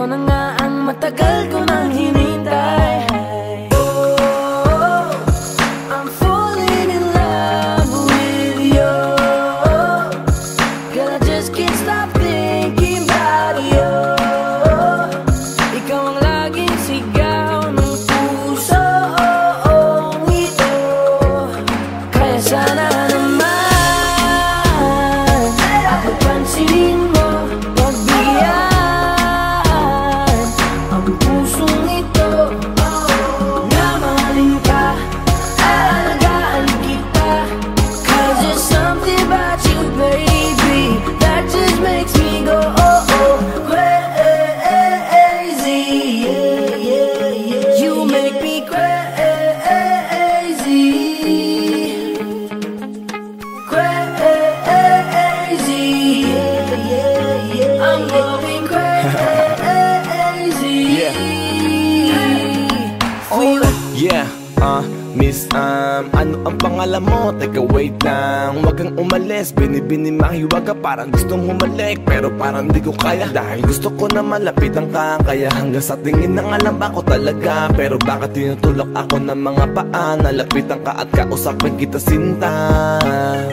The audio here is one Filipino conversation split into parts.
ikaw na nga ang matagal ko nang hinintay. I'm falling in love with you. Girl, I just can't stop thinking about you. Ikaw ang laging sigaw ng pusong ito. Kaya sana naman ako pansinin mo, pagbigyan ang pusong ito. Na mahalin ka, aalagaan kita. 'Cause there's something about you, baby, that just makes me go crazy. Yeah, yeah, yeah. You make me crazy, crazy. Yeah, yeah, yeah. I'm going crazy. Yeah. For you. Yeah, Miss, ano ang pangalan mo? Teka, wait lang, wag kang umalis. Binibini mahiwag ka, parang gustong humalik, pero parang di ko kaya. Dahil gusto ko na malapitan ka, kaya hanggang sa tingin na alam ba ko talaga. Pero bakit tinutulak ako ng mga paa? Nalapitan ka at kausapin kita, sinta.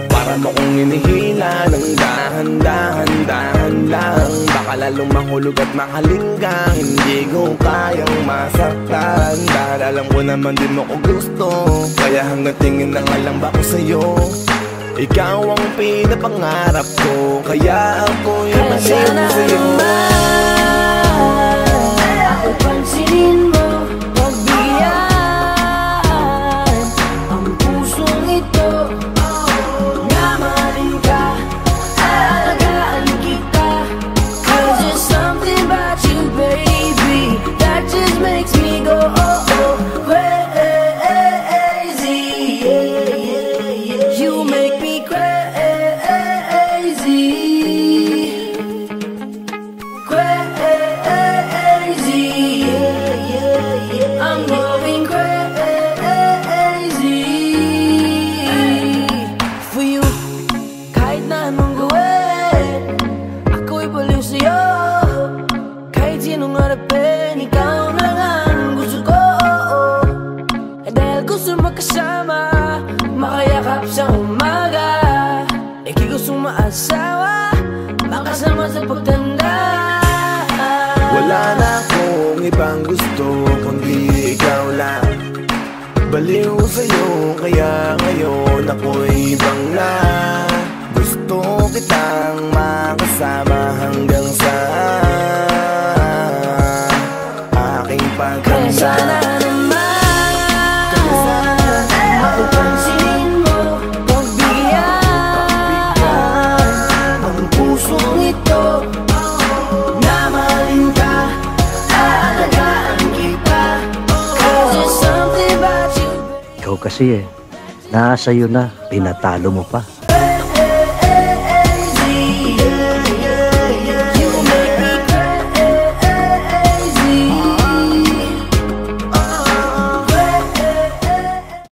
Para mo kong inihila ng dahan-dahan lang. Baka lalong mahulog at mahalinggang hindi ko kayang masaktan. Dahil alam ko naman din mo ko gusto, kaya hanggang tingin na nga lang ba ko sa'yo. Ikaw ang pinapangarap ko, kaya ako'y masin sa'yo. Ako pansinin mo, pagbigyan ang pusong ito. Na mahalin ka, aalagaan kita. 'Cause there's something about you, baby, that just makes me go crazy. Yeah, yeah, yeah. You make me crazy, crazy. Yeah, yeah, yeah. I'm going crazy for you. Kahit na anong gawin, ako'y baliw sa'yo. Kahit sinong harapin, ikaw na nga ang gusto ko. Dahil gusto magkasama, makayakap sa umaga. Ika'y gustong maasawa, makasama sa pagtanda. Wala na akong ibang gusto, kundi ikaw lang. Baliw sa'yo, kaya ngayon ako'y ibang na. Gusto kitang makasama hanggang sa aking Kaya sana pagkanda. naman ako pansinin mo, pagbigyan ang pusong ito. Na mahalin ka, aalagaan kita. 'Cause there's something about you. Ikaw kasi nasa iyo na, pinatalo mo pa.